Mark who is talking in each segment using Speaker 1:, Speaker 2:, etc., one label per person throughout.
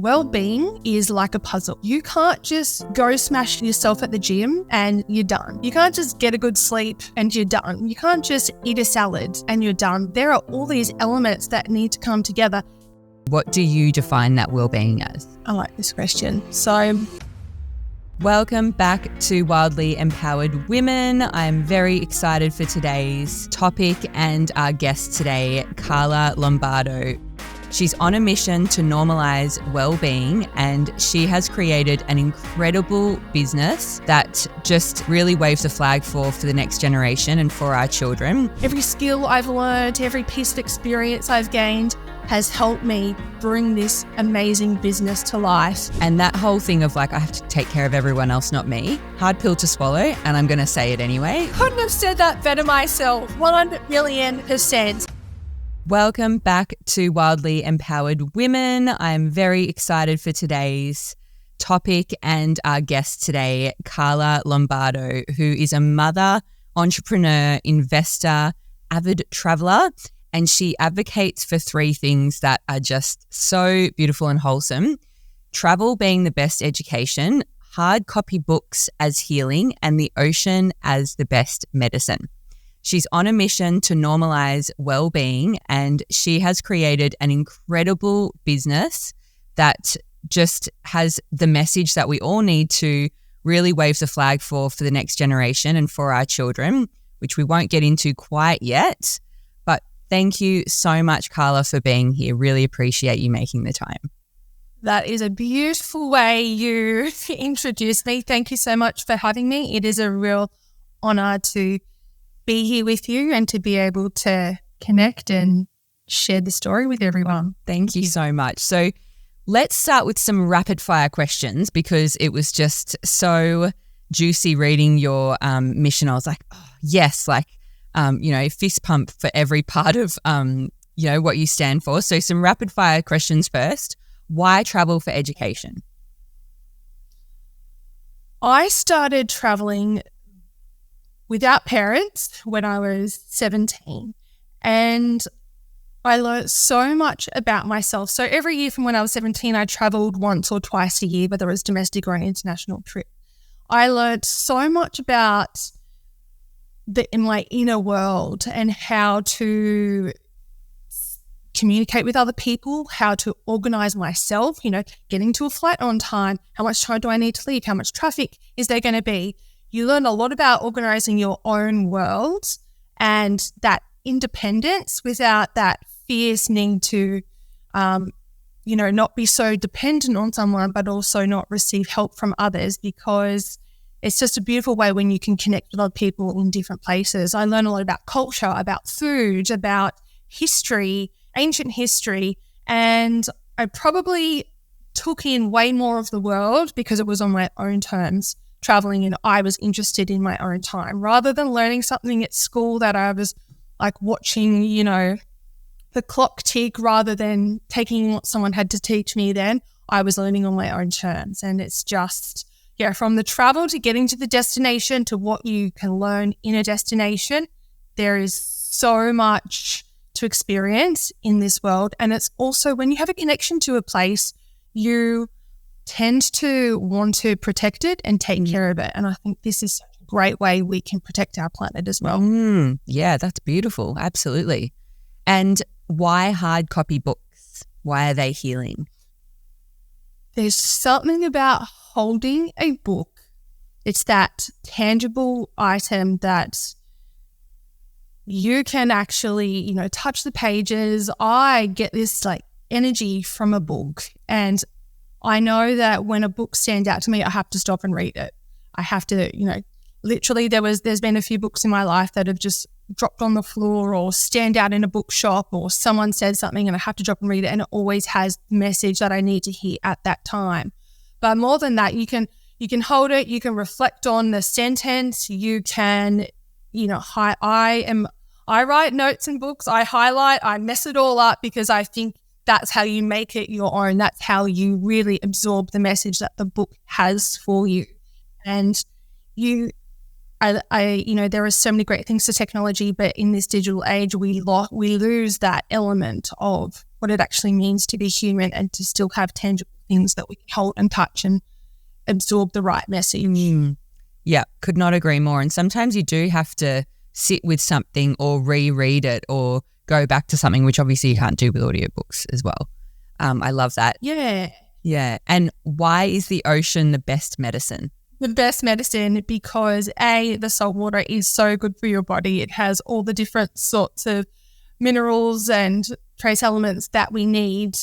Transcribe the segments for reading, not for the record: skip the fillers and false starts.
Speaker 1: Wellbeing is like a puzzle. You can't just go smash yourself at the gym and you're done. You can't just get a good sleep and you're done. You can't just eat a salad and you're done. There are all these elements that need to come together.
Speaker 2: What do you define that wellbeing as?
Speaker 1: I like this question. So,
Speaker 2: welcome back to Wildly Empowered Women. I'm very excited for today's topic and our guest today, Carla Lombardo. She's on a mission to normalize well-being, and she has created an incredible business that just really waves the flag for the next generation and for our children.
Speaker 1: every skill I've learned, every piece of experience I've gained has helped me bring this amazing business to life.
Speaker 2: And that whole thing of like, I have to take care of everyone else, not me. Hard pill to swallow, and I'm going to say it anyway.
Speaker 1: Couldn't have said that better myself. 1,000,000%.
Speaker 2: Welcome back to Wildly Empowered Women. I'm very excited for today's topic and our guest today, Carla Lombardo, who is a mother, entrepreneur, investor, avid traveler, and she advocates for three things that are just so beautiful and wholesome: travel being the best education, hard copy books as healing, and the ocean as the best medicine. She's on a mission to normalize well-being, and she has created an incredible business that just has the message that we all need to really wave the flag for the next generation and for our children, which we won't get into quite yet. But thank you so much, Carla, for being here. Really appreciate you making the time.
Speaker 1: That is a beautiful way you introduced me. Thank you so much for having me. It is a real honor to be here with you and to be able to connect and share the story with everyone.
Speaker 2: Thank you so much. So let's start with some rapid fire questions, because it was just so juicy reading your mission. I was like, oh, yes, fist pump for every part of, what you stand for. So some rapid fire questions first. Why travel for education?
Speaker 1: I started traveling without parents when I was 17, and I learned so much about myself. So every year from when I was 17, I traveled once or twice a year, whether it was domestic or an international trip. I learned so much about in my inner world and how to communicate with other people, how to organize myself, getting to a flight on time, how much time do I need to leave, how much traffic is there going to be. You learn a lot about organizing your own world and that independence without that fierce need to, not be so dependent on someone, but also not receive help from others, because it's just a beautiful way when you can connect with other people in different places. I learned a lot about culture, about food, about history, ancient history, and I probably took in way more of the world because it was on my own terms, traveling, and I was interested in my own time, rather than learning something at school that I was like watching, the clock tick, rather than taking what someone had to teach me. Then I was learning on my own terms. And it's just, from the travel to getting to the destination to what you can learn in a destination, there is so much to experience in this world. And it's also, when you have a connection to a place, you tend to want to protect it and take care of it. And I think this is such a great way we can protect our planet as well.
Speaker 2: Yeah, that's beautiful. Absolutely. And why hard copy books? Why are they healing?
Speaker 1: There's something about holding a book. It's that tangible item that you can actually, touch the pages. I get this energy from a book, and I know that when a book stands out to me, I have to stop and read it. I have to, literally there's been a few books in my life that have just dropped on the floor or stand out in a bookshop, or someone said something and I have to drop and read it, and it always has the message that I need to hear at that time. But more than that, you can hold it, you can reflect on the sentence, you can, I write notes in books, I highlight, I mess it all up, because I think that's how you make it your own. That's how you really absorb the message that the book has for you. And there are so many great things to technology, but in this digital age, we lose that element of what it actually means to be human and to still have tangible things that we can hold and touch and absorb the right message.
Speaker 2: Yeah, could not agree more. And sometimes you do have to sit with something or reread it or go back to something, which obviously you can't do with audiobooks as well. I love that.
Speaker 1: Yeah.
Speaker 2: Yeah. And why is the ocean the best medicine?
Speaker 1: The best medicine because the salt water is so good for your body. It has all the different sorts of minerals and trace elements that we need.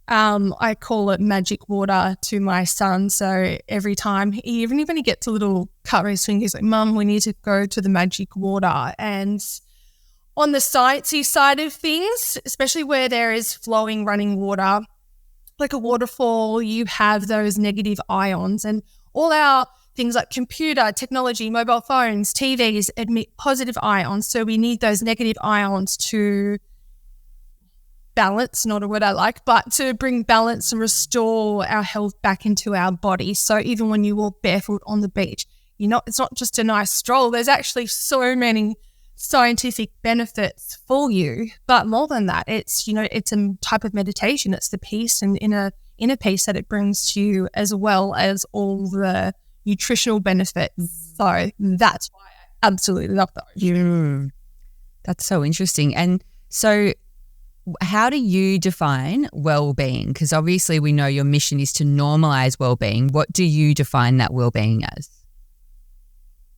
Speaker 1: I call it magic water to my son. So every time, even when he gets a little cut on his finger, he's like, Mum, we need to go to the magic water. And on the sciencey side of things, especially where there is flowing running water, like a waterfall, you have those negative ions, and all our things like computer, technology, mobile phones, TVs emit positive ions. So we need those negative ions to balance, not a word I like, but to bring balance and restore our health back into our body. So even when you walk barefoot on the beach, it's not just a nice stroll. There's actually so many scientific benefits for you, but more than that, it's a type of meditation. It's the peace and inner peace that it brings to you, as well as all the nutritional benefits. So that's why I absolutely love those.
Speaker 2: That's so interesting. And so how do you define well-being? Because obviously we know your mission is to normalize well-being. What do you define that well-being as?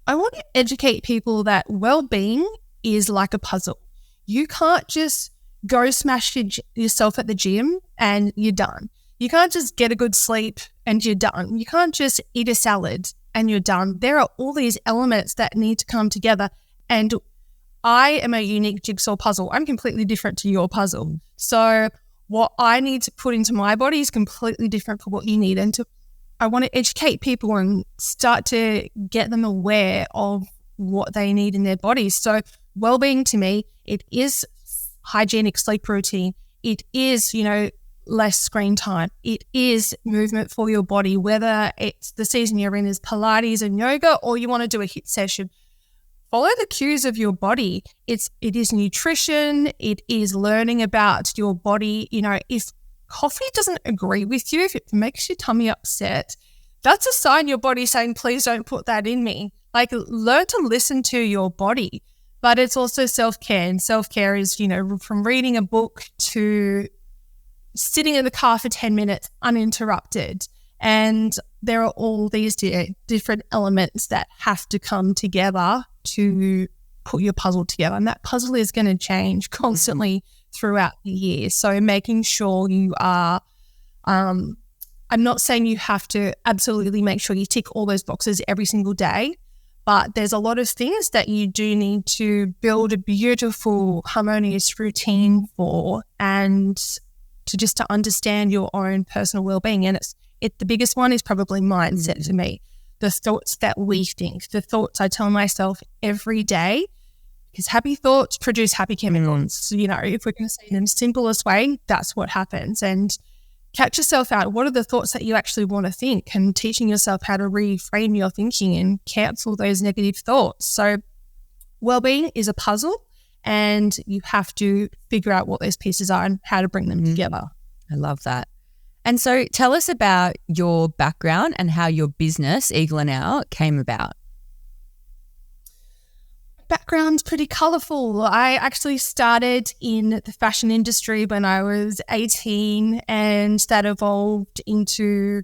Speaker 1: I want to educate people that well-being is like a puzzle. You can't just go smash yourself at the gym and you're done. You can't just get a good sleep and you're done. You can't just eat a salad and you're done. There are all these elements that need to come together, and I am a unique jigsaw puzzle. I'm completely different to your puzzle. So what I need to put into my body is completely different from what you need. And I want to educate people and start to get them aware of what they need in their bodies. So well-being to me, it is hygienic sleep routine. It is, less screen time. It is movement for your body, whether it's the season you're in is Pilates and yoga, or you want to do a HIIT session. Follow the cues of your body. It is nutrition. It is learning about your body. If coffee doesn't agree with you, if it makes your tummy upset, that's a sign your body's saying, please don't put that in me. Like, learn to listen to your body. But it's also self-care. And self-care is, from reading a book to sitting in the car for 10 minutes uninterrupted. And there are all these different elements that have to come together to put your puzzle together. And that puzzle is going to change constantly throughout the year. So making sure you are, I'm not saying you have to absolutely make sure you tick all those boxes every single day, but there's a lot of things that you do need to build a beautiful, harmonious routine for, and to understand your own personal well-being. And the biggest one is probably mindset for me. The thoughts that we think, the thoughts I tell myself every day, because happy thoughts produce happy chemicals. If we're going to say it in the simplest way, that's what happens. And catch yourself out. What are the thoughts that you actually want to think, and teaching yourself how to reframe your thinking and cancel those negative thoughts. So well-being is a puzzle, and you have to figure out what those pieces are and how to bring them together.
Speaker 2: I love that. And so tell us about your background and how your business, Eagle and Out, came about.
Speaker 1: Background's pretty colourful. I actually started in the fashion industry when I was 18, and that evolved into,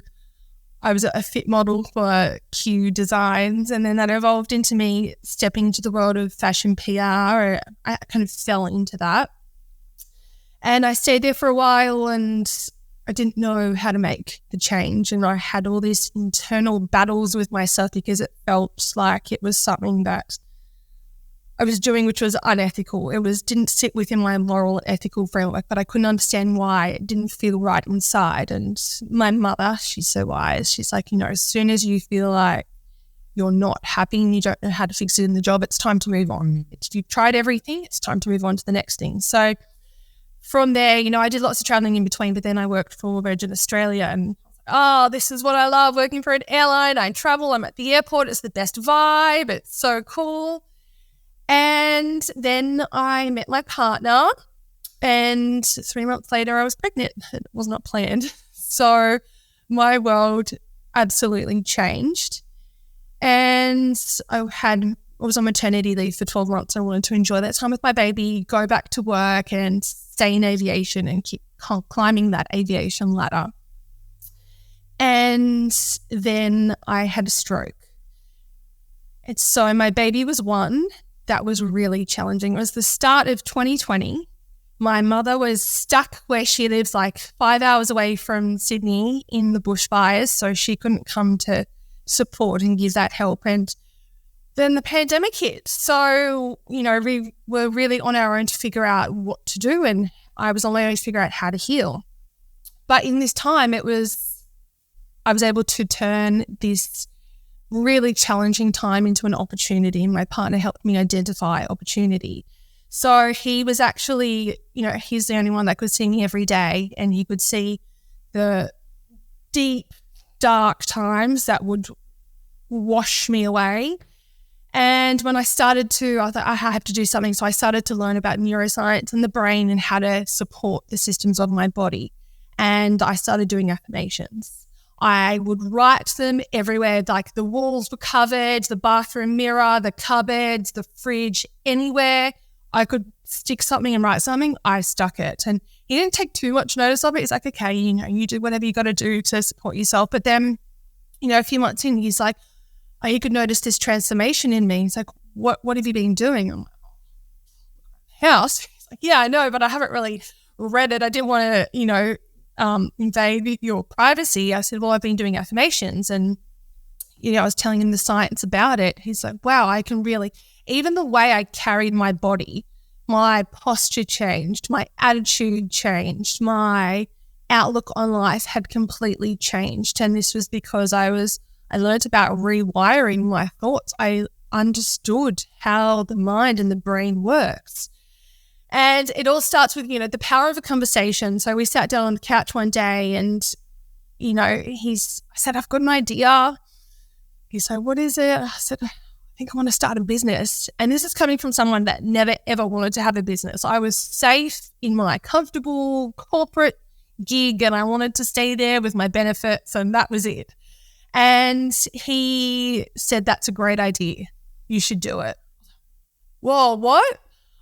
Speaker 1: I was a fit model for Q Designs, and then that evolved into me stepping into the world of fashion PR. I kind of fell into that. And I stayed there for a while, and I didn't know how to make the change. And I had all these internal battles with myself because it felt like it was something that I was doing which was unethical. Didn't sit within my moral and ethical framework, but I couldn't understand why it didn't feel right inside. And my mother, she's so wise. She's like, as soon as you feel like you're not happy and you don't know how to fix it in the job, it's time to move on. You've tried everything, it's time to move on to the next thing. So from there, I did lots of traveling in between, but then I worked for Virgin Australia, and this is what I love, working for an airline. I travel, I'm at the airport, it's the best vibe, it's so cool. And then I met my partner, and 3 months later I was pregnant. It was not planned. So my world absolutely changed. And I was on maternity leave for 12 months. I wanted to enjoy that time with my baby, go back to work and stay in aviation and keep climbing that aviation ladder. And then I had a stroke. And so my baby was 1. That was really challenging. It was the start of 2020. My mother was stuck where she lives, like 5 hours away from Sydney in the bushfires, so she couldn't come to support and give that help. And then the pandemic hit. So, we were really on our own to figure out what to do, and I was on my own to figure out how to heal. But in this time, I was able to turn this really challenging time into an opportunity, and my partner helped me identify opportunity. So he was actually, he's the only one that could see me every day, and he could see the deep, dark times that would wash me away. And when I thought I have to do something. So I started to learn about neuroscience and the brain and how to support the systems of my body. And I started doing affirmations. I would write them everywhere, like the walls were covered, the bathroom mirror, the cupboards, the fridge, anywhere I could stick something and write something, I stuck it. And he didn't take too much notice of it. He's like, okay, you do whatever you got to do to support yourself. But then, a few months in, he's like, he could notice this transformation in me. He's like, what have you been doing? I'm like, house. He's like, yeah, I know, but I haven't really read it. I didn't want to, invade your privacy. I said, well, I've been doing affirmations, and, I was telling him the science about it. He's like, wow, I can really, even the way I carried my body, my posture changed, my attitude changed, my outlook on life had completely changed. And this was because I learned about rewiring my thoughts. I understood how the mind and the brain works. And it all starts with, the power of a conversation. So we sat down on the couch one day and, I said, I've got an idea. He said, what is it? I said, I think I want to start a business. And this is coming from someone that never, ever wanted to have a business. I was safe in my comfortable corporate gig and I wanted to stay there with my benefits, and that was it. And he said, that's a great idea. You should do it. Well, what?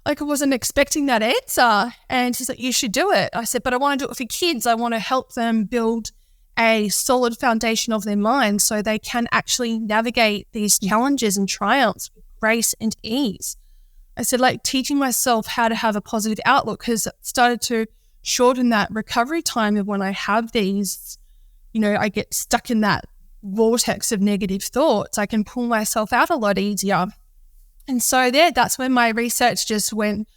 Speaker 1: Like, I wasn't expecting that answer. And he's like, you should do it. I said, but I want to do it for kids. I want to help them build a solid foundation of their mind so they can actually navigate these challenges and triumphs with grace and ease. I said, like, teaching myself how to have a positive outlook has started to shorten that recovery time of when I have these, I get stuck in that vortex of negative thoughts. I can pull myself out a lot easier. And so that's when my research just went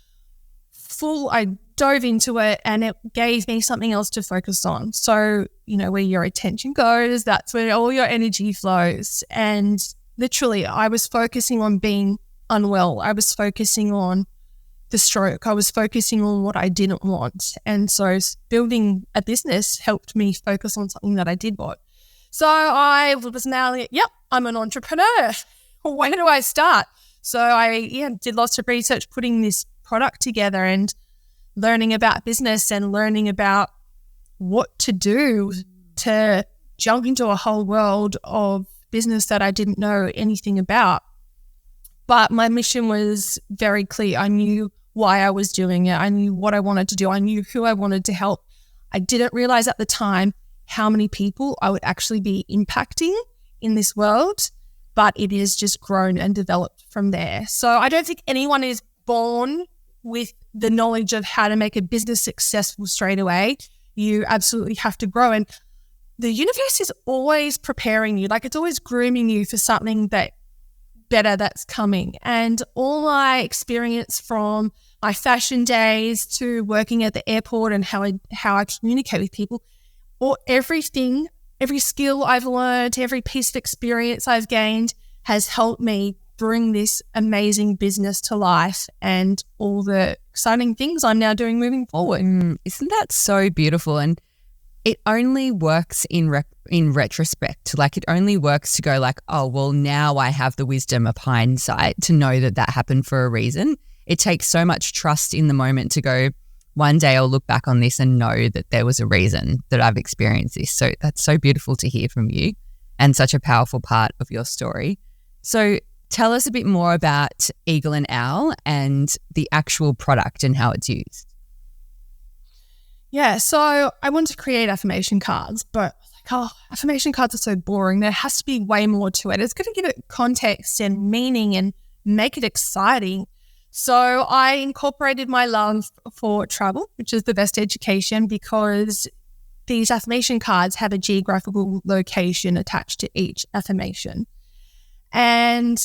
Speaker 1: full. I dove into it and it gave me something else to focus on. So, where your attention goes, that's where all your energy flows. And literally, I was focusing on being unwell. I was focusing on the stroke. I was focusing on what I didn't want. And so building a business helped me focus on something that I did want. So I was now, I'm an entrepreneur. Where do I start? So I did lots of research putting this product together and learning about business and learning about what to do to jump into a whole world of business that I didn't know anything about. But my mission was very clear. I knew why I was doing it. I knew what I wanted to do. I knew who I wanted to help. I didn't realize at the time how many people I would actually be impacting in this world, but it has just grown and developed from there. So I don't think anyone is born with the knowledge of how to make a business successful straight away. You absolutely have to grow. And the universe is always preparing you, like it's always grooming you for something better that's coming. And all my experience from my fashion days to working at the airport and how I communicate with people, or everything, every skill I've learned, every piece of experience I've gained has helped me bring this amazing business to life and all the exciting things I'm now doing moving forward.
Speaker 2: Isn't that so beautiful? And it only works in retrospect. Like, it only works to go like, oh, well, now I have the wisdom of hindsight to know that happened for a reason. It takes so much trust in the moment to go, one day I'll look back on this and know that there was a reason that I've experienced this. So that's so beautiful to hear from you and such a powerful part of your story. So tell us a bit more about Eagle and Owl and the actual product and how it's used.
Speaker 1: Yeah, so I wanted to create affirmation cards, but affirmation cards are so boring. There has to be way more to it. It's going to give it context and meaning and make it exciting. So I incorporated my love for travel, which is the best education, because these affirmation cards have a geographical location attached to each affirmation. And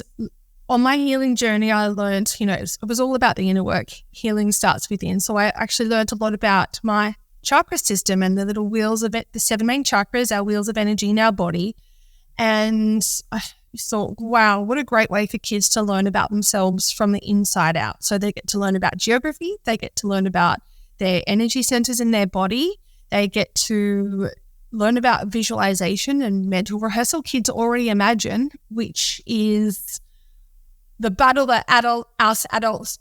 Speaker 1: on my healing journey, I learned, it was all about the inner work. Healing starts within. So I actually learned a lot about my chakra system and the little wheels of it, the 7 main chakras, our wheels of energy in our body. And I thought, wow, what a great way for kids to learn about themselves from the inside out. So they get to learn about geography, they get to learn about their energy centers in their body, they get to learn about visualization and mental rehearsal. Kids already imagine, which is the battle that us adults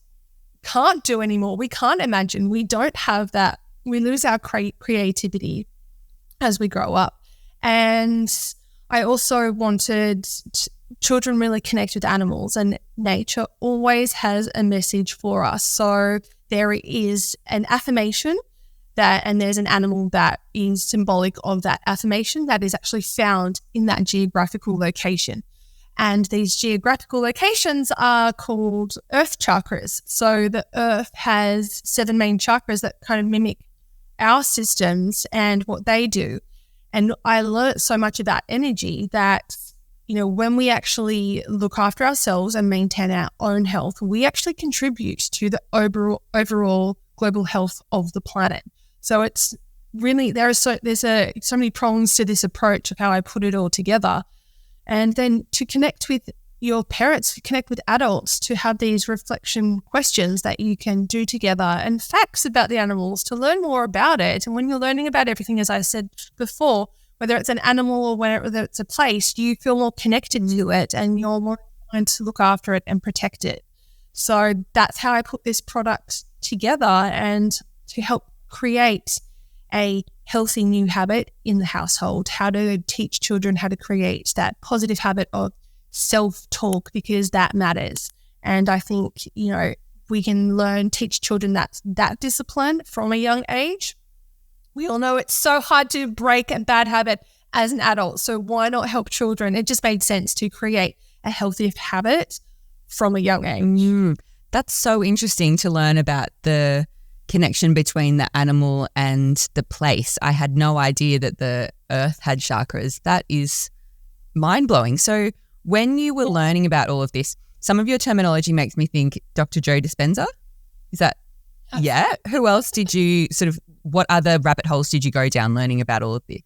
Speaker 1: can't do anymore. We can't imagine. We don't have that. We lose our creativity as we grow up. And I also wanted children really connect with animals, and nature always has a message for us. So there is an affirmation and there's an animal that is symbolic of that affirmation that is actually found in that geographical location. And these geographical locations are called earth chakras. So the earth has 7 main chakras that kind of mimic our systems and what they do. And I learned so much about energy that, when we actually look after ourselves and maintain our own health, we actually contribute to the overall global health of the planet. So it's really, there's so many prongs to this approach of how I put it all together. And then to connect with your parents, to connect with adults, to have these reflection questions that you can do together, and facts about the animals to learn more about it. And when you're learning about everything, as I said before, whether it's an animal or whether it's a place, you feel more connected to it and you're more inclined to look after it and protect it. So that's how I put this product together, and to help create a healthy new habit in the household, how to teach children how to create that positive habit of self-talk, because that matters. And I think, we can teach children that discipline from a young age. We all know it's so hard to break a bad habit as an adult. So why not help children? It just made sense to create a healthy habit from a young age.
Speaker 2: That's so interesting to learn about the connection between the animal and the place. I had no idea that the earth had chakras. That is mind-blowing. So when you were learning about all of this, some of your terminology makes me think Dr. Joe Dispenza. Is that, yeah? Who else did you what other rabbit holes did you go down learning about all of this?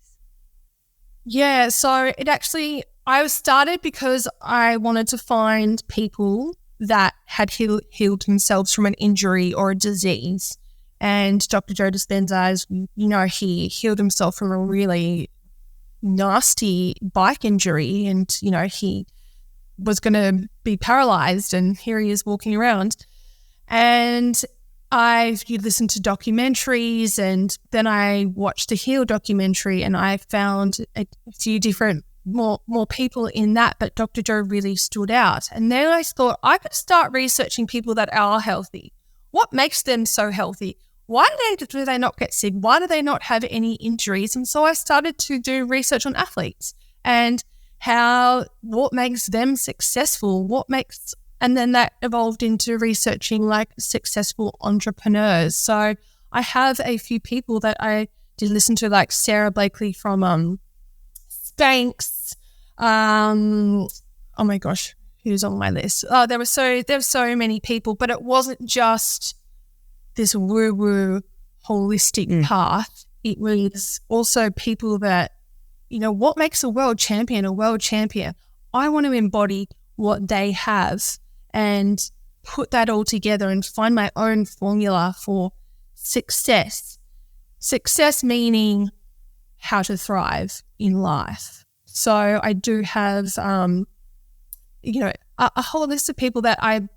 Speaker 1: Yeah, so I started because I wanted to find people that had healed themselves from an injury or a disease. And Dr. Joe Dispenza, as he healed himself from a really nasty bike injury, and, he was going to be paralyzed, and here he is walking around. And you listen to documentaries, and then I watched the Heal documentary, and I found a few different more people in that, but Dr. Joe really stood out. And then I thought I could start researching people that are healthy. What makes them so healthy? Why do they not get sick? Why do they not have any injuries? And so I started to do research on athletes and what makes them successful, and then that evolved into researching successful entrepreneurs. So I have a few people that I did listen to, like Sarah Blakely from Spanx. Oh my gosh, who's on my list? Oh, there were so many people, but it wasn't just this woo-woo holistic path. It was also people that, what makes a world champion a world champion? I want to embody what they have and put that all together and find my own formula for success. Success meaning how to thrive in life. So I do have, a whole list of people that I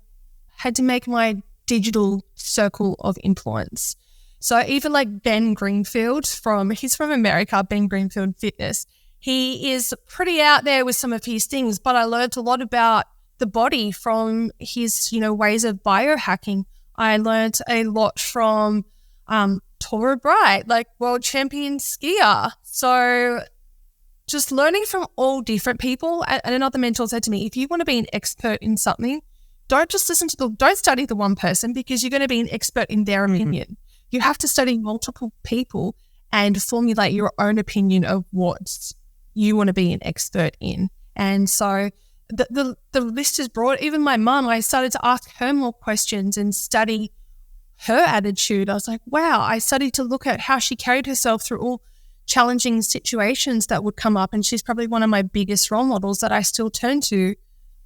Speaker 1: had to make my digital circle of influence. So even like Ben Greenfield he's from America, Ben Greenfield Fitness. He is pretty out there with some of his things, but I learned a lot about the body from his, ways of biohacking. I learned a lot from Tora Bright, like world champion skier. So just learning from all different people. And another mentor said to me, if you want to be an expert in something, don't just don't study the one person, because you're going to be an expert in their opinion. You have to study multiple people and formulate your own opinion of what you want to be an expert in. And so the list is broad. Even my mum, I started to ask her more questions and study her attitude. I was like, wow, I started to look at how she carried herself through all challenging situations that would come up. And she's probably one of my biggest role models that I still turn to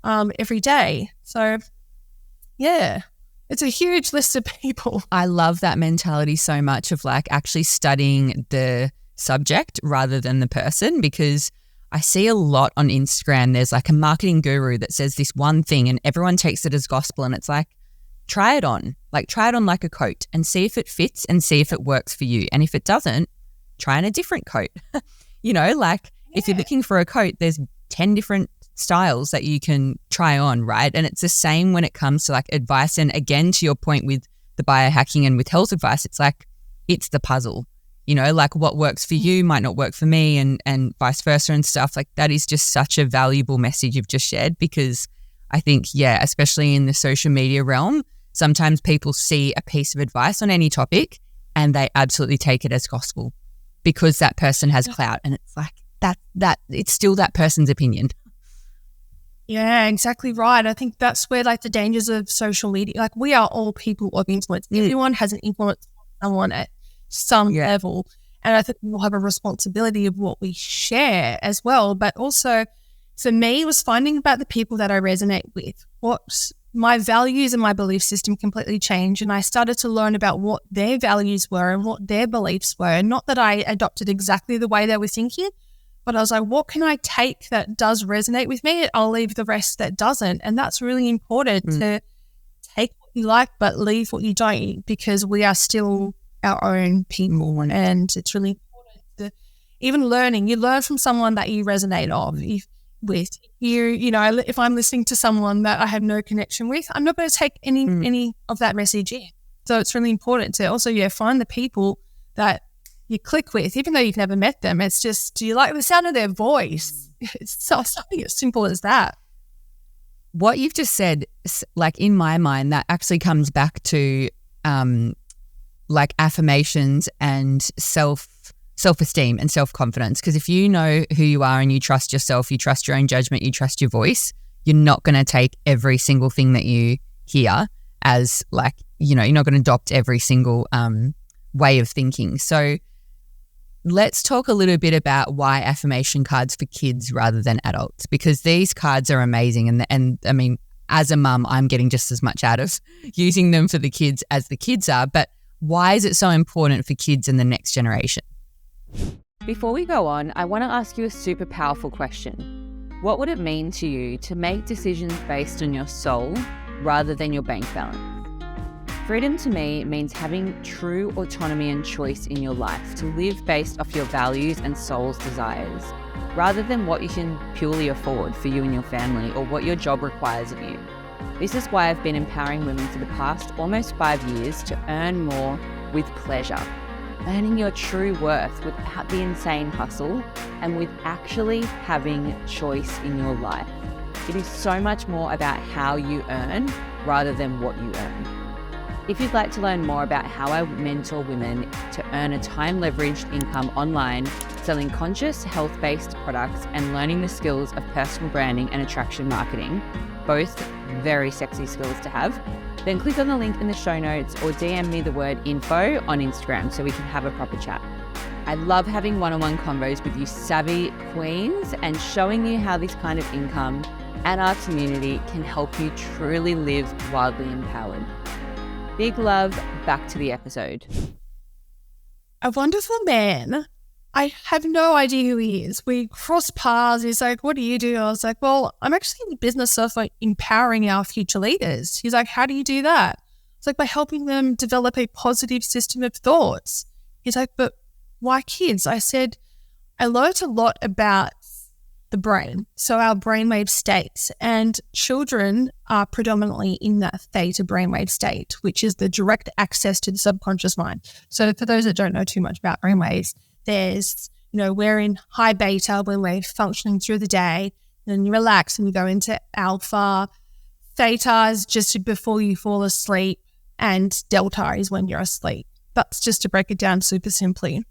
Speaker 1: every day. So yeah, it's a huge list of people.
Speaker 2: I love that mentality so much of like actually studying the subject rather than the person, because I see a lot on Instagram. There's like a marketing guru that says this one thing and everyone takes it as gospel, and it's like, try it on like a coat and see if it fits and see if it works for you. And if it doesn't, try on a different coat. If you're looking for a coat, there's 10 different styles that you can try on, right? And it's the same when it comes to like advice. And again, to your point with the biohacking and with health advice, it's like, it's the puzzle, like what works for you might not work for me, and vice versa and stuff. Like that is just such a valuable message you've just shared, because I think, especially in the social media realm, sometimes people see a piece of advice on any topic and they absolutely take it as gospel because that person has clout, and it's like that it's still that person's opinion.
Speaker 1: Yeah, exactly right. I think that's where like the dangers of social media, like we are all people of influence. Everyone has an influence on someone at some level. And I think we'll have a responsibility of what we share as well. But also for me, it was finding about the people that I resonate with. What my values and my belief system completely changed. And I started to learn about what their values were and what their beliefs were. And not that I adopted exactly the way they were thinking, but I was like, what can I take that does resonate with me? I'll leave the rest that doesn't. And that's really important, to take what you like, but leave what you don't, because we are still our own people. And it's really important to even learning. You learn from someone that you resonate with. If I'm listening to someone that I have no connection with, I'm not going to take any of that message in. So it's really important to also, find the people that you click with, even though you've never met them. It's just, do you like the sound of their voice? It's something as simple as that.
Speaker 2: What you've just said, like in my mind, that actually comes back to like affirmations and self-esteem and self-confidence. Because if you know who you are and you trust yourself, you trust your own judgment, you trust your voice, you're not going to take every single thing that you hear as like, you're not going to adopt every single way of thinking. So let's talk a little bit about why affirmation cards for kids rather than adults, because these cards are amazing. And I mean, as a mum, I'm getting just as much out of using them for the kids as the kids are. But why is it so important for kids and the next generation?
Speaker 3: Before we go on, I want to ask you a super powerful question. What would it mean to you to make decisions based on your soul rather than your bank balance? Freedom to me means having true autonomy and choice in your life to live based off your values and soul's desires, rather than what you can purely afford for you and your family or what your job requires of you. This is why I've been empowering women for the past almost 5 years to earn more with pleasure, earning your true worth without the insane hustle and with actually having choice in your life. It is so much more about how you earn rather than what you earn. If you'd like to learn more about how I mentor women to earn a time-leveraged income online, selling conscious, health-based products and learning the skills of personal branding and attraction marketing, both very sexy skills to have, then click on the link in the show notes or DM me the word info on Instagram so we can have a proper chat. I love having one-on-one convos with you savvy queens and showing you how this kind of income and our community can help you truly live wildly empowered. Big love, back to the episode.
Speaker 1: A wonderful man. I have no idea who he is. We crossed paths. He's like, what do you do? I was like, well, I'm actually in the business of like empowering our future leaders. He's like, how do you do that? I It's like by helping them develop a positive system of thoughts. He's like, but why kids? I said, I learned a lot about the brain, so our brainwave states, and children are predominantly in that theta brainwave state, which is the direct access to the subconscious mind. So for those that don't know too much about brainwaves, there's, we're in high beta when we're functioning through the day, then you relax and you go into alpha. Theta is just before you fall asleep, and delta is when you're asleep. That's just to break it down super simply.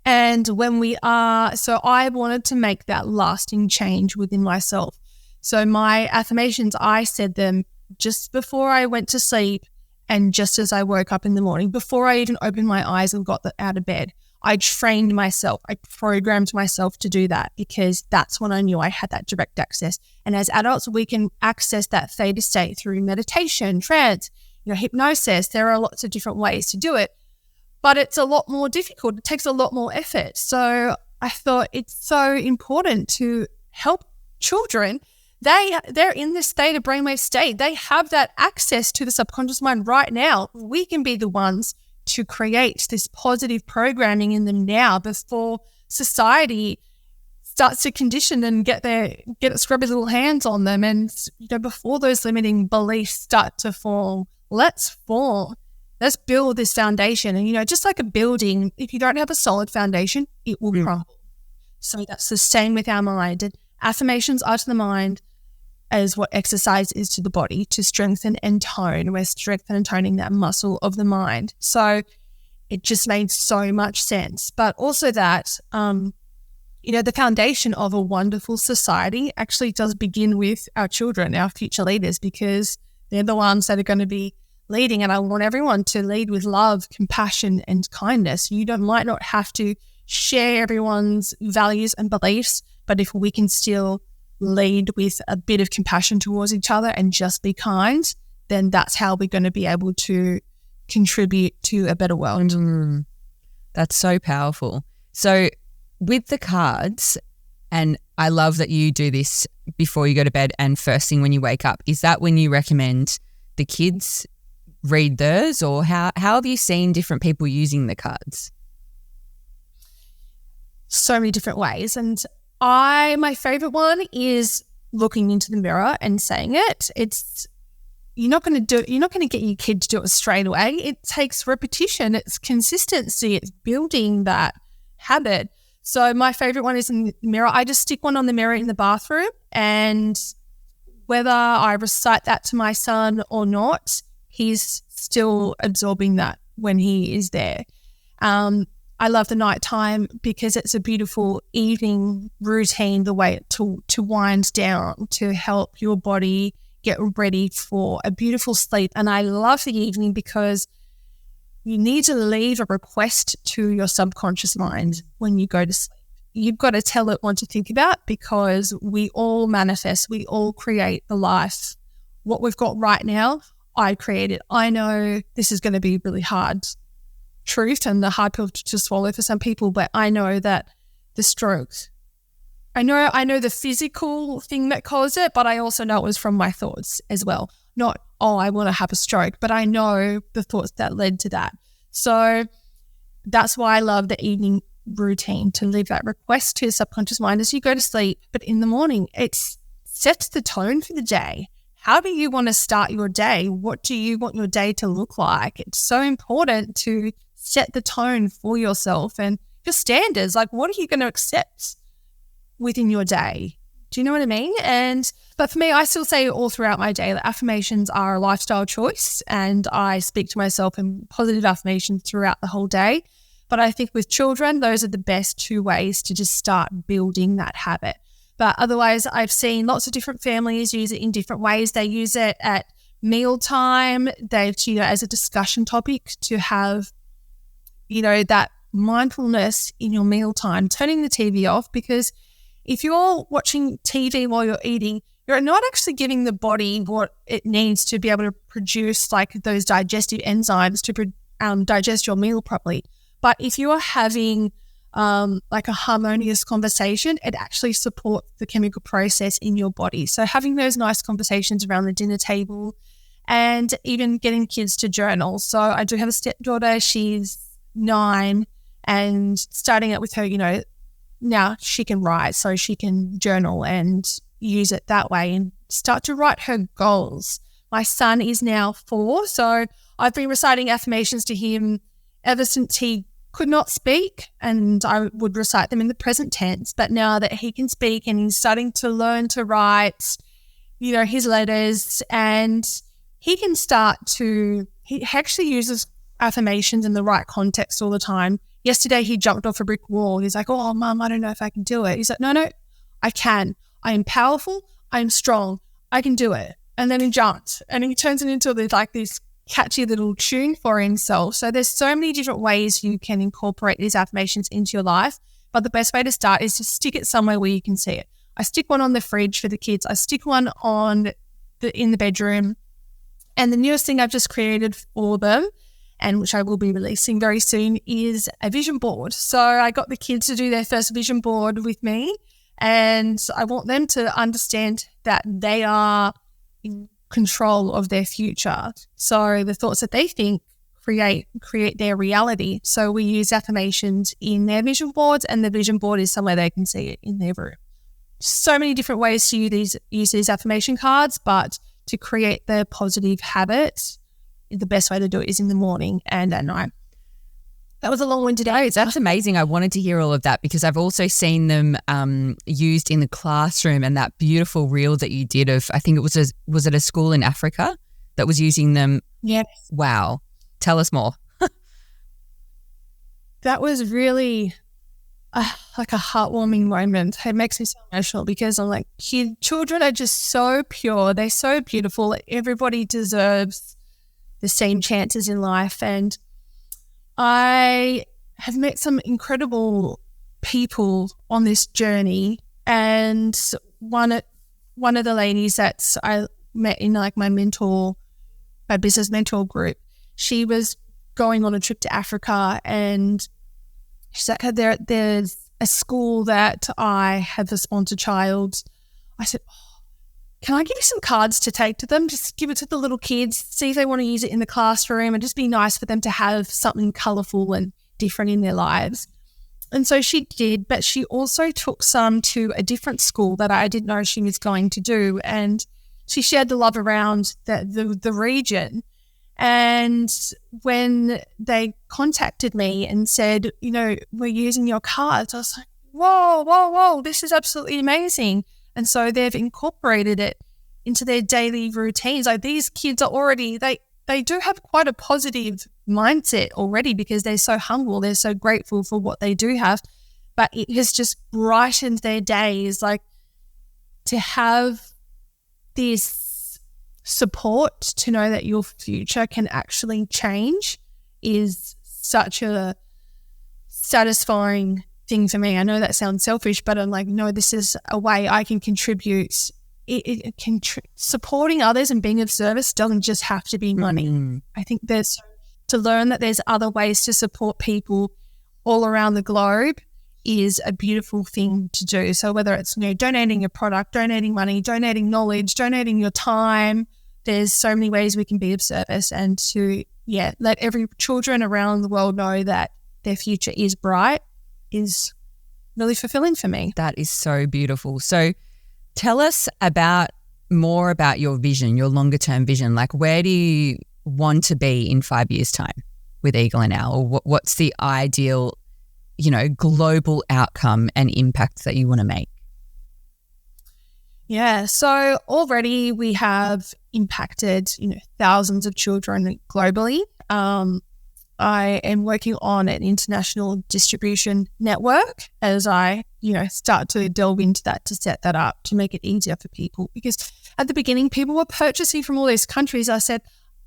Speaker 1: And so I wanted to make that lasting change within myself. So my affirmations, I said them just before I went to sleep and just as I woke up in the morning, before I even opened my eyes and got out of bed. I trained myself, I programmed myself to do that because that's when I knew I had that direct access. And as adults, we can access that theta state through meditation, trance, hypnosis. There are lots of different ways to do it. But it's a lot more difficult. It takes a lot more effort. So I thought it's so important to help children. They're in this theta brainwave state. They have that access to the subconscious mind right now. We can be the ones to create this positive programming in them now before society starts to condition and get its scrubby little hands on them. And before those limiting beliefs start to form, let's build this foundation. And, just like a building, if you don't have a solid foundation, it will crumble. So that's the same with our mind. And affirmations are to the mind as what exercise is to the body, to strengthen and tone. We're strengthening and toning that muscle of the mind. So it just made so much sense. But also that, the foundation of a wonderful society actually does begin with our children, our future leaders, because they're the ones that are going to be leading, and I want everyone to lead with love, compassion, and kindness. Might not have to share everyone's values and beliefs, but if we can still lead with a bit of compassion towards each other and just be kind, then that's how we're going to be able to contribute to a better world.
Speaker 2: That's so powerful. So with the cards, and I love that you do this before you go to bed and first thing when you wake up, is that when you recommend the kids read theirs, or how have you seen different people using the cards?
Speaker 1: So many different ways. And my favorite one is looking into the mirror and saying it. You're not going to get your kid to do it straight away. It takes repetition. It's consistency. It's building that habit. So my favorite one is in the mirror. I just stick one on the mirror in the bathroom, and whether I recite that to my son or not, he's still absorbing that when he is there. I love the nighttime because it's a beautiful evening routine, the way to wind down, to help your body get ready for a beautiful sleep. And I love the evening because you need to leave a request to your subconscious mind when you go to sleep. You've got to tell it what to think about, because we all manifest, we all create the life. What we've got right now, I created. I know this is going to be really hard truth and the hard pill to swallow for some people, but I know that the stroke, I know the physical thing that caused it, but I also know it was from my thoughts as well. Not, I want to have a stroke, but I know the thoughts that led to that. So that's why I love the evening routine, to leave that request to your subconscious mind as you go to sleep. But in the morning, it sets the tone for the day. How do you want to start your day? What do you want your day to look like? It's so important to set the tone for yourself and your standards. Like, what are you going to accept within your day? Do you know what I mean? But for me, I still say all throughout my day that affirmations are a lifestyle choice, and I speak to myself in positive affirmations throughout the whole day. But I think with children, those are the best two ways to just start building that habit. But otherwise, I've seen lots of different families use it in different ways. They use it at mealtime. As a discussion topic to have, that mindfulness in your mealtime, turning the TV off, because if you're watching TV while you're eating, you're not actually giving the body what it needs to be able to produce like those digestive enzymes to digest your meal properly. But if you are having like a harmonious conversation, it actually supports the chemical process in your body. So having those nice conversations around the dinner table and even getting kids to journal. So I do have a stepdaughter. She's 9, and starting it with her, now she can write, so she can journal and use it that way and start to write her goals. My son is now 4, so I've been reciting affirmations to him ever since he could not speak, and I would recite them in the present tense. But now that he can speak and he's starting to learn to write, his letters, and he can he actually uses affirmations in the right context all the time. Yesterday, he jumped off a brick wall. He's like, "Oh, Mum, I don't know if I can do it." He's like, No, I can. I am powerful. I am strong. I can do it. And then he jumped, and he turns it into this catchy little tune for himself. So there's so many different ways you can incorporate these affirmations into your life. But the best way to start is to stick it somewhere where you can see it. I stick one on the fridge for the kids. I stick one in the bedroom. And the newest thing I've just created for them, and which I will be releasing very soon, is a vision board. So I got the kids to do their first vision board with me, and I want them to understand that they are in control of their future. So the thoughts that they think create their reality. So we use affirmations in their vision boards, and the vision board is somewhere they can see it in their room. So many different ways to use these affirmation cards, but to create the positive habits, the best way to do it is in the morning and at night. That was a long-winded answer.
Speaker 2: That's amazing. I wanted to hear all of that because I've also seen them used in the classroom, and that beautiful reel that you did of, I think it was it a school in Africa that was using them?
Speaker 1: Yes.
Speaker 2: Wow. Tell us more.
Speaker 1: That was really like a heartwarming moment. It makes me so emotional because I'm like, children are just so pure. They're so beautiful. Everybody deserves the same chances in life. And I have met some incredible people on this journey. And one of the ladies that I met in my business mentor group, she was going on a trip to Africa, and she's like, there's a school that I have a sponsored child. I said, can I give you some cards to take to them? Just give it to the little kids, see if they want to use it in the classroom, and just be nice for them to have something colourful and different in their lives. And so she did, but she also took some to a different school that I didn't know she was going to do. And she shared the love around the region. And when they contacted me and said, we're using your cards, I was like, whoa, this is absolutely amazing. And so they've incorporated it into their daily routines. Like, these kids are already, they do have quite a positive mindset already because they're so humble. They're so grateful for what they do have. But it has just brightened their days. Like, to have this support to know that your future can actually change is such a satisfying thing for me. I know that sounds selfish, but I'm like, no, this is a way I can contribute. Supporting others and being of service doesn't just have to be money. Mm-hmm. I think to learn that there's other ways to support people all around the globe is a beautiful thing to do. So whether it's donating a product, donating money, donating knowledge, donating your time, there's so many ways we can be of service, and to let every children around the world know that their future is bright is really fulfilling for me.
Speaker 2: That is so beautiful. So tell us more about your vision, your longer term vision. Like, where do you want to be in 5 years' time with Eagle and Owl? Or what's the ideal, global outcome and impact that you want to make?
Speaker 1: Yeah, so already we have impacted, thousands of children globally. I am working on an international distribution network as I, start to delve into that, to set that up, to make it easier for people. Because at the beginning, people were purchasing from all these countries. I said,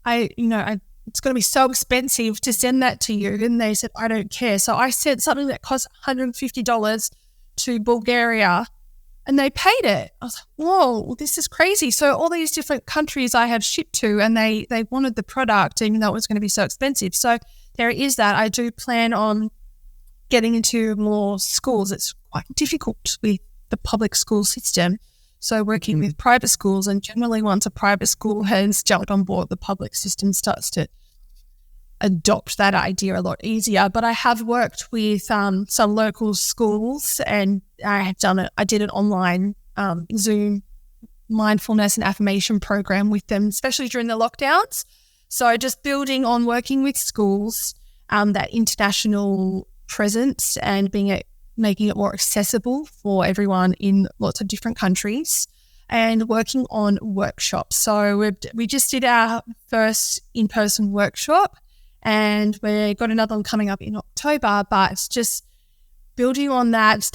Speaker 1: it's going to be so expensive to send that to you. And they said, I don't care. So I sent something that cost $150 to Bulgaria, and they paid it. I was like, whoa, this is crazy. So all these different countries I have shipped to, and they wanted the product, even though it was going to be so expensive. So there is that. I do plan on getting into more schools. It's quite difficult with the public school system. So working with private schools, and generally once a private school has jumped on board, the public system starts to adopt that idea a lot easier. But I have worked with some local schools, and I did an online Zoom mindfulness and affirmation program with them, especially during the lockdowns. So just building on working with schools, that international presence and making it more accessible for everyone in lots of different countries, and working on workshops. So we just did our first in-person workshop, and we got another one coming up in October, but it's just building on that.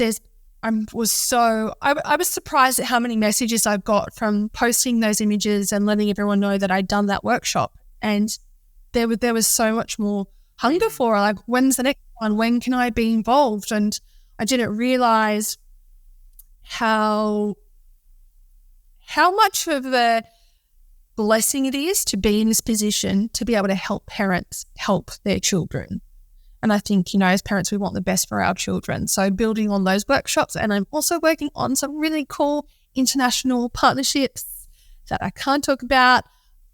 Speaker 1: I was surprised at how many messages I've got from posting those images and letting everyone know that I'd done that workshop. And there was so much more hunger for it. Like, when's the next one? When can I be involved? And I didn't realize how much of a blessing it is to be in this position to be able to help parents help their children. And I think, as parents, we want the best for our children. So building on those workshops, and I'm also working on some really cool international partnerships that I can't talk about,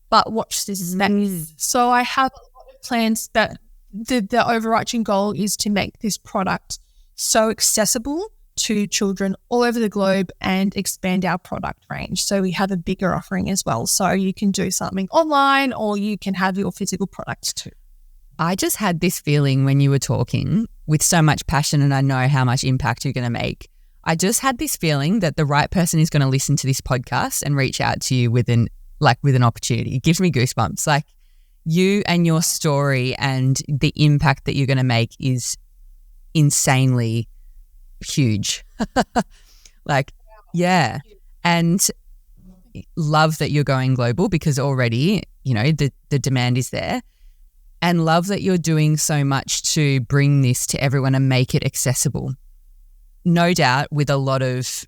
Speaker 1: but watch this space. So I have a lot of plans that the overarching goal is to make this product so accessible to children all over the globe and expand our product range. So we have a bigger offering as well. So you can do something online, or you can have your physical products too.
Speaker 2: I just had this feeling when you were talking with so much passion, and I know how much impact you're going to make. I just had this feeling that the right person is going to listen to this podcast and reach out to you with an opportunity. It gives me goosebumps. Like, you and your story and the impact that you're going to make is insanely huge. Yeah. And love that you're going global, because already, the demand is there. And love that you're doing so much to bring this to everyone and make it accessible. No doubt with a lot of,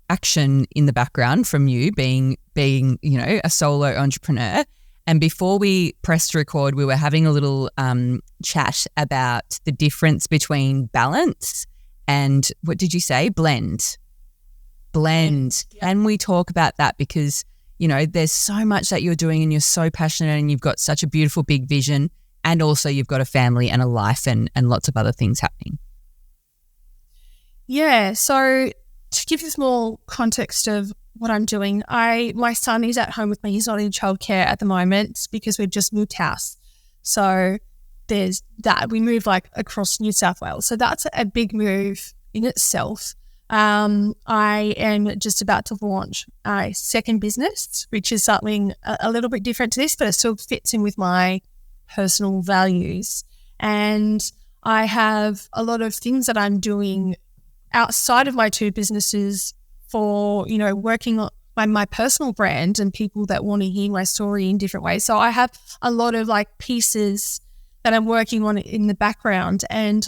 Speaker 2: action in the background from you being, a solo entrepreneur. And before we pressed record, we were having a little chat about the difference between balance and, what did you say? Blend. Yeah. And we talk about that because, there's so much that you're doing and you're so passionate and you've got such a beautiful big vision, and also you've got a family and a life and lots of other things happening.
Speaker 1: Yeah. So to give you some more context of what I'm doing, my son is at home with me. He's not in childcare at the moment because we've just moved house. So there's that. We moved across New South Wales. So that's a big move in itself. I am just about to launch a second business, which is something a little bit different to this, but it still fits in with my personal values. And I have a lot of things that I'm doing outside of my two businesses for, working on my personal brand and people that want to hear my story in different ways. So I have a lot of pieces that I'm working on in the background. And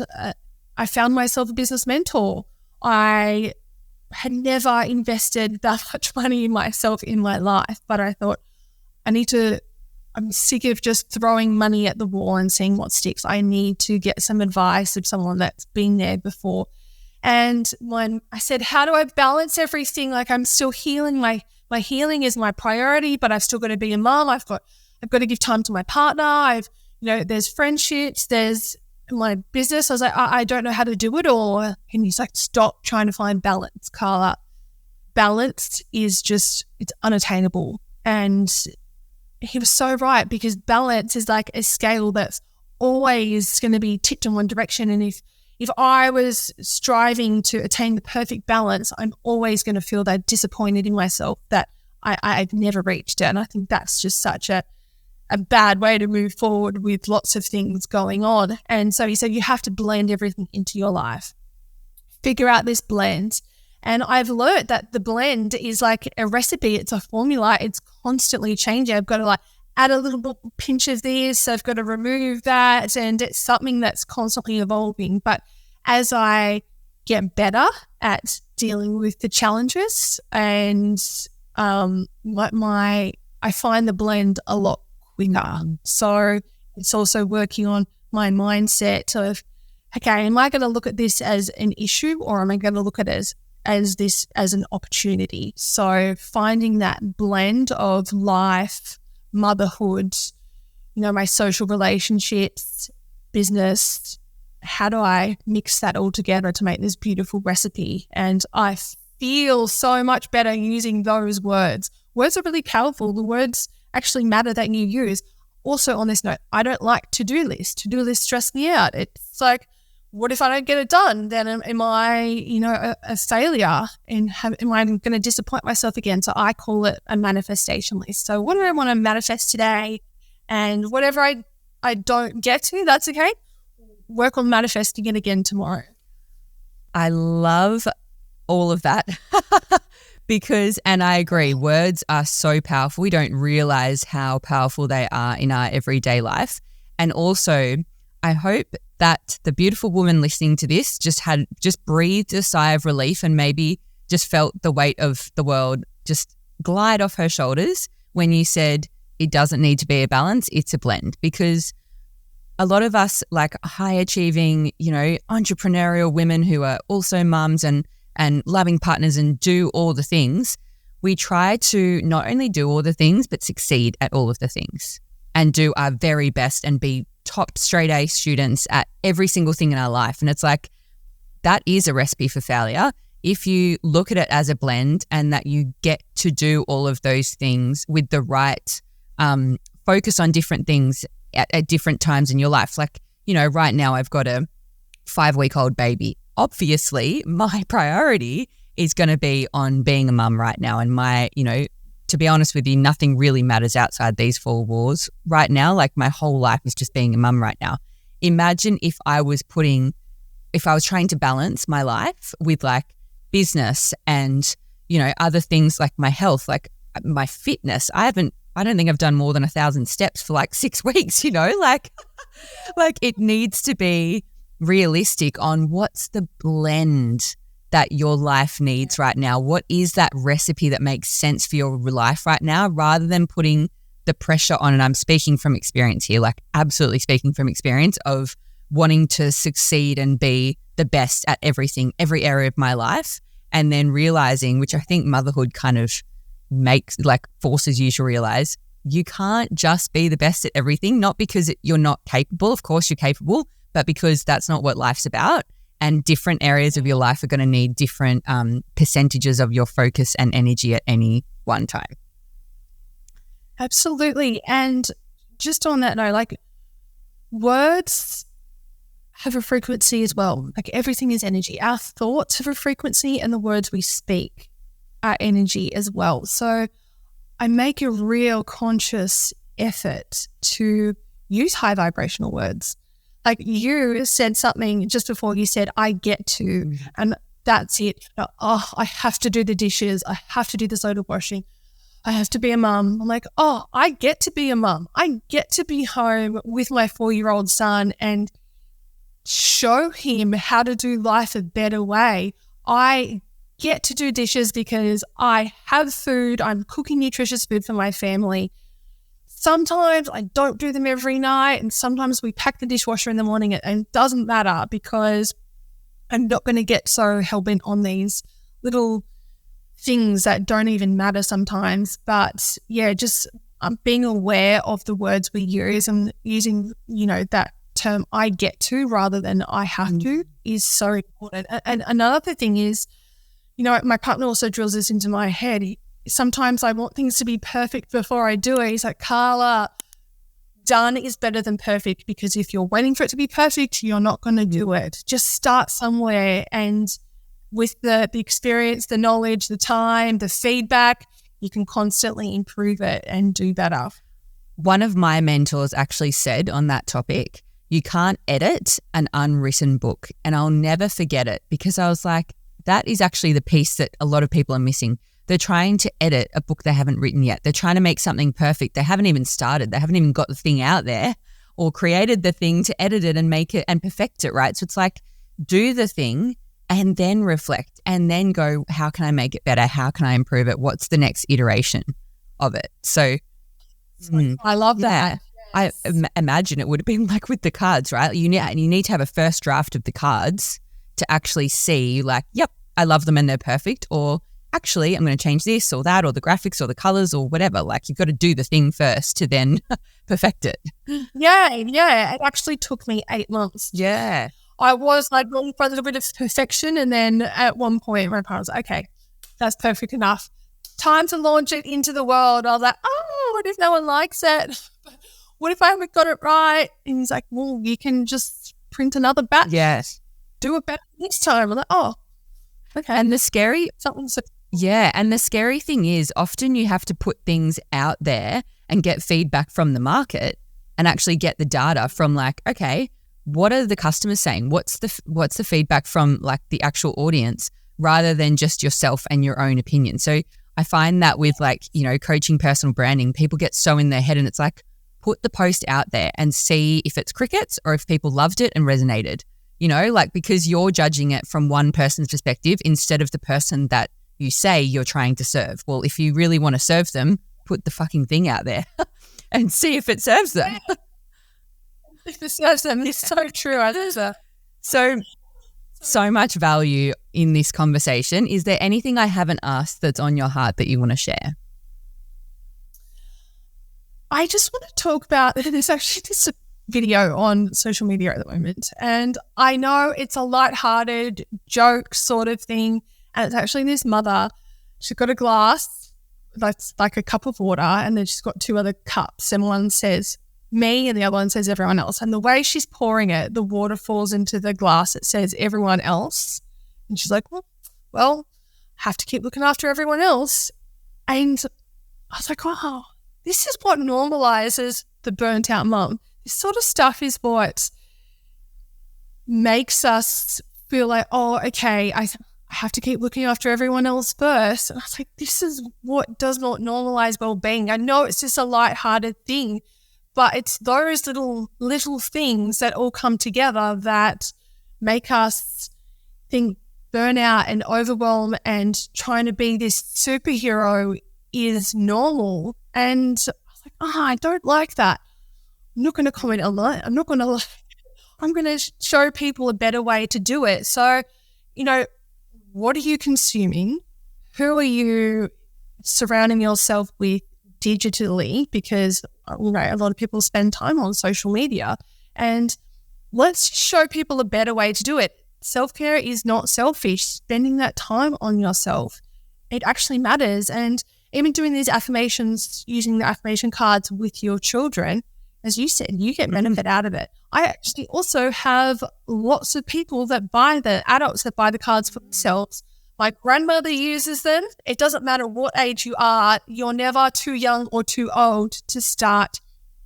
Speaker 1: I found myself a business mentor. I had never invested that much money in myself in my life, but I thought I'm sick of just throwing money at the wall and seeing what sticks. I need to get some advice of someone that's been there before. And when I said, how do I balance everything? I'm still healing. My healing is my priority, but I've still got to be a mom. I've got to give time to my partner. There's friendships, there's my business. I was like, I don't know how to do it all. And he's like, stop trying to find balance, Carla. Balance is it's unattainable. And he was so right, because balance is like a scale that's always going to be tipped in one direction. And if I was striving to attain the perfect balance, I'm always going to feel that disappointed in myself that I've never reached it. And I think that's just such a bad way to move forward with lots of things going on. And so he said, you have to blend everything into your life. Figure out this blend. And I've learned that the blend is like a recipe. It's a formula. It's constantly changing. I've got to add a little pinch of this. I've got to remove that. And it's something that's constantly evolving. But as I get better at dealing with the challenges, and I find the blend a lot quicker. So it's also working on my mindset of, okay, am I going to look at this as an issue, or am I going to look at it as as an opportunity. So finding that blend of life, motherhood, my social relationships, business, how do I mix that all together to make this beautiful recipe? And I feel so much better using those words. Words are really powerful. The words actually matter that you use. Also on this note, I don't like to-do lists. To-do lists stress me out. It's like, what if I don't get it done? Then am I, a failure? And am I going to disappoint myself again? So I call it a manifestation list. So what do I want to manifest today? And whatever I don't get to, that's okay. Work on manifesting it again tomorrow.
Speaker 2: I love all of that because, and I agree, words are so powerful. We don't realize how powerful they are in our everyday life. And also, I hope that the beautiful woman listening to this just breathed a sigh of relief and maybe just felt the weight of the world just glide off her shoulders when you said it doesn't need to be a balance, it's a blend. Because a lot of us, like high achieving, entrepreneurial women who are also mums and loving partners and do all the things, we try to not only do all the things but succeed at all of the things and do our very best and be top straight A students at every single thing in our life. And it's like, that is a recipe for failure. If you look at it as a blend and that you get to do all of those things with the right focus on different things at different times in your life. Like, right now I've got a 5-week-old baby. Obviously, my priority is going to be on being a mum right now. And to be honest with you, nothing really matters outside these 4 walls right now. Like, my whole life is just being a mum right now. Imagine if I was trying to balance my life with like business and, other things like my health, like my fitness. I don't think I've done more than 1,000 steps for like 6 weeks, like it needs to be realistic on what's the blend that your life needs right now. What is that recipe that makes sense for your life right now, rather than putting the pressure on, and I'm speaking from experience here, like absolutely speaking from experience of wanting to succeed and be the best at everything, every area of my life, and then realizing, which I think motherhood kind of forces you to realize, you can't just be the best at everything, not because you're not capable. Of course you're capable, but because that's not what life's about. And different areas of your life are going to need different percentages of your focus and energy at any one time.
Speaker 1: Absolutely. And just on that note, like, words have a frequency as well. Like, everything is energy. Our thoughts have a frequency and the words we speak are energy as well. So I make a real conscious effort to use high vibrational words. Like, you said something just before, you said, I get to, and that's it. Oh, I have to do the dishes. I have to do the soda washing. I have to be a mum. I'm like, oh, I get to be a mum. I get to be home with my 4-year-old son and show him how to do life a better way. I get to do dishes because I have food. I'm cooking nutritious food for my family. Sometimes I don't do them every night, and sometimes we pack the dishwasher in the morning, and it doesn't matter because I'm not going to get so hell-bent on these little things that don't even matter sometimes. But yeah, just being aware of the words we use and using, that term I get to rather than I have to is so important. And another thing is, my partner also drills this into my head. Sometimes I want things to be perfect before I do it. He's like, Carla, done is better than perfect, because if you're waiting for it to be perfect, you're not going to do it. Just start somewhere, and with the experience, the knowledge, the time, the feedback, you can constantly improve it and do better.
Speaker 2: One of my mentors actually said on that topic, you can't edit an unwritten book. And I'll never forget it, because I was like, that is actually the piece that a lot of people are missing. They're trying to edit a book they haven't written yet. They're trying to make something perfect. They haven't even started. They haven't even got the thing out there or created the thing to edit it and make it and perfect it, right? So it's like, do the thing and then reflect and then go, how can I make it better? How can I improve it? What's the next iteration of it? So
Speaker 1: I love that.
Speaker 2: I imagine it would have been like with the cards, right? You need to have a first draft of the cards to actually see, like, yep, I love them and they're perfect, or actually I'm going to change this or that or the graphics or the colors or whatever. Like you've got to do the thing first to then perfect it.
Speaker 1: Yeah. It actually took me 8 months.
Speaker 2: Yeah.
Speaker 1: I was like looking for a little bit of perfection, and then at one point my partner was like, okay, that's perfect enough. Time to launch it into the world. I was like, oh, what if no one likes it? What if I haven't got it right? And he's like, well, you can just print another batch.
Speaker 2: Yes.
Speaker 1: Do it better next time. I'm like, oh, okay.
Speaker 2: And the scary thing is often you have to put things out there and get feedback from the market and actually get the data from like, okay, what are the customers saying? What's the feedback from like the actual audience rather than just yourself and your own opinion? So I find that with like, coaching, personal branding, people get so in their head and it's like, put the post out there and see if it's crickets or if people loved it and resonated, like because you're judging it from one person's perspective instead of the person that you say you're trying to serve. Well, if you really want to serve them, put the fucking thing out there and see if it serves them.
Speaker 1: If it serves them, it's so true.
Speaker 2: So much value in this conversation. Is there anything I haven't asked that's on your heart that you want to share?
Speaker 1: I just want to talk about, there's actually this video on social media at the moment, and I know it's a lighthearted joke sort of thing, and it's actually this mother. She's got a glass that's like a cup of water, and then she's got 2 other cups, and one says me and the other one says everyone else. And the way she's pouring it, the water falls into the glass. It says everyone else. And she's like, well, have to keep looking after everyone else. And I was like, wow, this is what normalizes the burnt out mum. This sort of stuff is what makes us feel like, oh, okay, I have to keep looking after everyone else first. And I was like, this is what does not normalize well-being. I know it's just a lighthearted thing, but it's those little things that all come together that make us think burnout and overwhelm and trying to be this superhero is normal. And I was like, I don't like that. I'm not going to comment a lot. I'm going to show people a better way to do it. So, what are you consuming? Who are you surrounding yourself with digitally? Because, a lot of people spend time on social media, and let's show people a better way to do it. Self-care is not selfish. Spending that time on yourself, it actually matters. And even doing these affirmations, using the affirmation cards with your children, as you said, you get benefit out of it. I actually also have lots of people that adults that buy the cards for themselves. My grandmother uses them. It doesn't matter what age you are. You're never too young or too old to start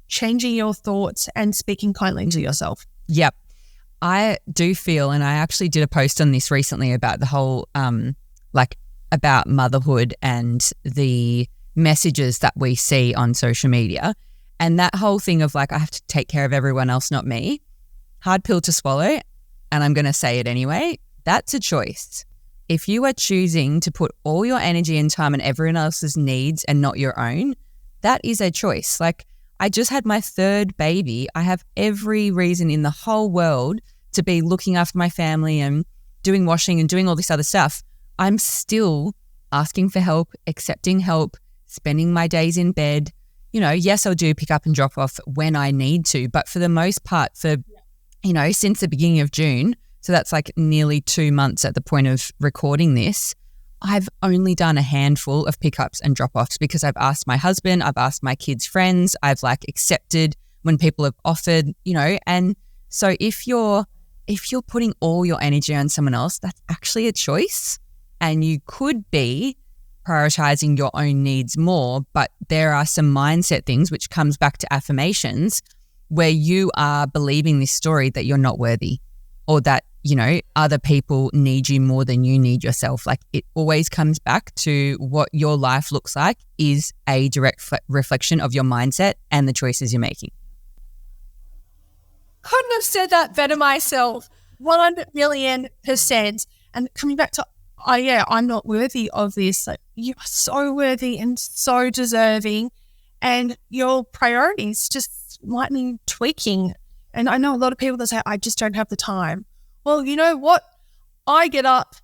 Speaker 1: changing your thoughts and speaking kindly to yourself.
Speaker 2: Yep. I do feel, and I actually did a post on this recently about the whole, about motherhood and the messages that we see on social media. And that whole thing of like, I have to take care of everyone else, not me. Hard pill to swallow. And I'm going to say it anyway. That's a choice. If you are choosing to put all your energy and time on everyone else's needs and not your own, that is a choice. Like, I just had my 3rd baby. I have every reason in the whole world to be looking after my family and doing washing and doing all this other stuff. I'm still asking for help, accepting help, spending my days in bed. Yes, I'll do pick up and drop off when I need to, but for the most part, since the beginning of June, so that's like nearly 2 months at the point of recording this, I've only done a handful of pickups and drop-offs because I've asked my husband, I've asked my kids' friends, I've accepted when people have offered, and so if you're putting all your energy on someone else, that's actually a choice, and you could be prioritizing your own needs more, but there are some mindset things, which comes back to affirmations, where you are believing this story that you're not worthy or that, other people need you more than you need yourself. Like, it always comes back to what your life looks like is a direct reflection of your mindset and the choices you're making.
Speaker 1: Couldn't have said that better myself. 1,000,000%. And coming back to, I'm not worthy of this. Like, you are so worthy and so deserving, and your priorities just might need tweaking. And I know a lot of people that say, I just don't have the time. Well, you know what? I get up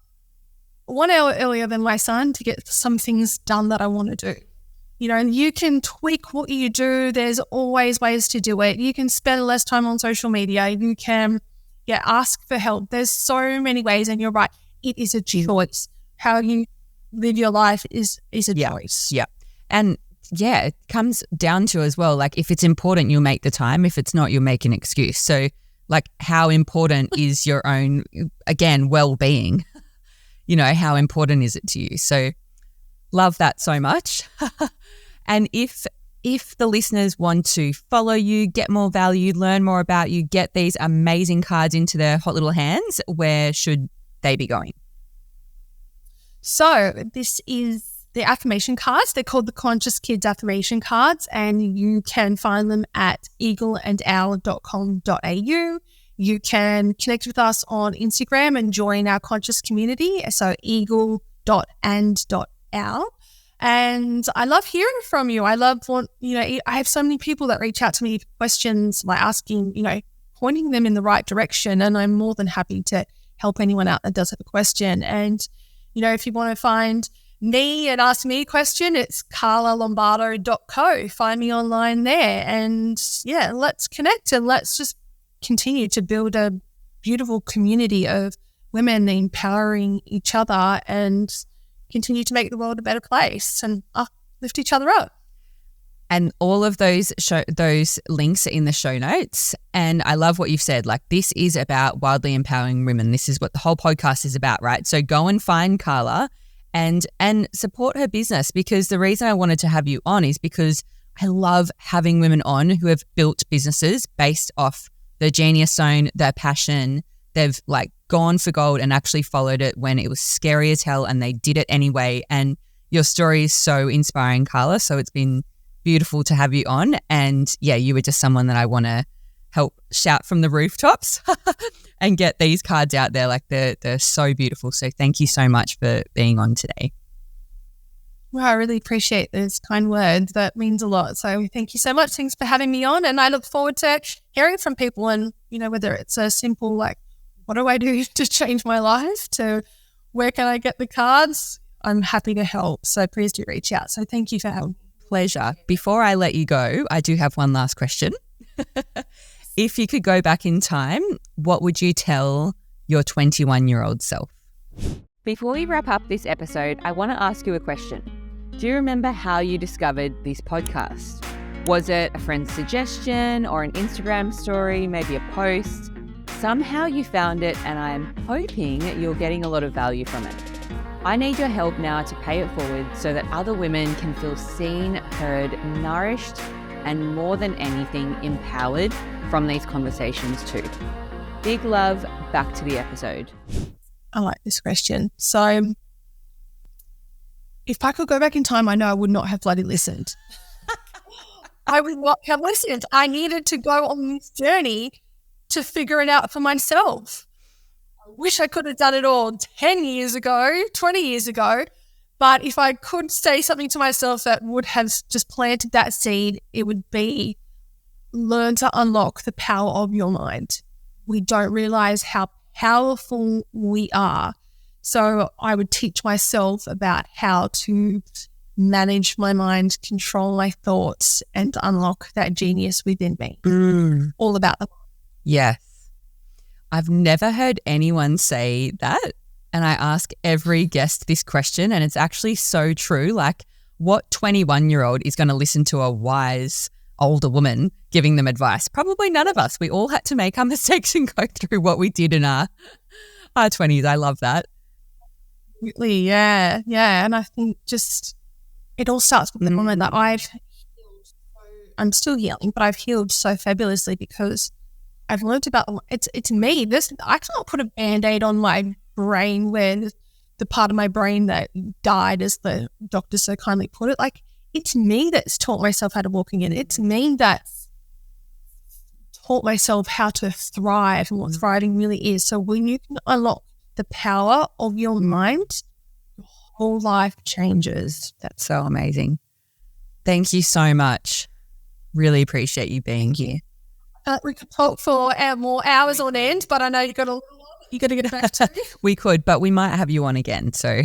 Speaker 1: 1 hour earlier than my son to get some things done that I want to do. You know, and you can tweak what you do. There's always ways to do it. You can spend less time on social media. You can ask for help. There's so many ways, and you're right. It is a choice. How you live your life is a choice.
Speaker 2: Yeah. And it comes down to as well, like if it's important, you'll make the time. If it's not, you'll make an excuse. So like how important is your own, again, well-being? You know, how important is it to you? So love that so much. And if the listeners want to follow you, get more value, learn more about you, get these amazing cards into their hot little hands, where should they be going?
Speaker 1: So this is the affirmation cards. They're called the Conscious Kids Affirmation Cards, and you can find them at eagleandowl.com.au. You can connect with us on Instagram and join our conscious community. So eagle.and.owl. And I love hearing from you. I love I have so many people that reach out to me for questions by asking, pointing them in the right direction. And I'm more than happy to help anyone out that does have a question. And, if you want to find me and ask me a question, it's carlalombardo.co. Find me online there. And let's connect and let's just continue to build a beautiful community of women empowering each other and continue to make the world a better place and lift each other up.
Speaker 2: And all of those links are in the show notes. And I love what you've said. Like, this is about wildly empowering women. This is what the whole podcast is about, right? So go and find Carla and support her business, because the reason I wanted to have you on is because I love having women on who have built businesses based off their genius zone, their passion. They've like gone for gold and actually followed it when it was scary as hell, and they did it anyway. And your story is so inspiring, Carla. So it's been beautiful to have you on. And you were just someone that I want to help shout from the rooftops and get these cards out there. Like they're so beautiful. So thank you so much for being on today.
Speaker 1: Well, I really appreciate those kind words. That means a lot. So thank you so much. Thanks for having me on. And I look forward to hearing from people, and, whether it's a simple, like, what do I do to change my life, to where can I get the cards? I'm happy to help. So please do reach out. So thank you for having me.
Speaker 2: Pleasure. Before I let you go, I do have one last question. If you could go back in time, what would you tell your 21-year-old self?
Speaker 3: Before we wrap up this episode, I want to ask you a question. Do you remember how you discovered this podcast? Was it a friend's suggestion or an Instagram story, maybe a post? Somehow you found it, and I'm hoping you're getting a lot of value from it. I need your help now to pay it forward so that other women can feel seen, heard, nourished, and more than anything, empowered from these conversations too. Big love, back to the episode.
Speaker 1: I like this question. So if I could go back in time, I know I would not have bloody listened. I would not have listened. I needed to go on this journey to figure it out for myself. I wish I could have done it all 10 years ago, 20 years ago. But if I could say something to myself that would have just planted that seed, it would be learn to unlock the power of your mind. We don't realize how powerful we are. So I would teach myself about how to manage my mind, control my thoughts, and unlock that genius within me. All about the mind.
Speaker 2: Yes. I've never heard anyone say that. And I ask every guest this question, and it's actually so true. Like, what 21-year-old is going to listen to a wise older woman giving them advice? Probably none of us. We all had to make our mistakes and go through what we did in our 20s. I love that.
Speaker 1: Absolutely, yeah. And I think just it all starts with the moment that I'm still healing, but I've healed so fabulously because I've learned about it's me. I can't put a Band-Aid on my brain where the part of my brain that died, as the doctor so kindly put it. Like, it's me that's taught myself how to walk again. It's me that's taught myself how to thrive and what thriving really is. So when you can unlock the power of your mind, your whole life changes.
Speaker 2: That's so amazing. Thank you so much. Really appreciate you being here.
Speaker 1: We could talk for more hours on end, but I know you've got a you got to get back to?
Speaker 2: We could, but we might have you on again. So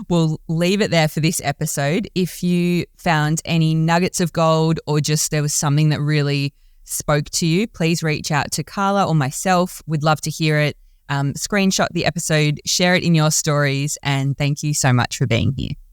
Speaker 2: we'll leave it there for this episode. If you found any nuggets of gold or just there was something that really spoke to you, please reach out to Carla or myself. We'd love to hear it. Screenshot the episode, share it in your stories, and thank you so much for being here.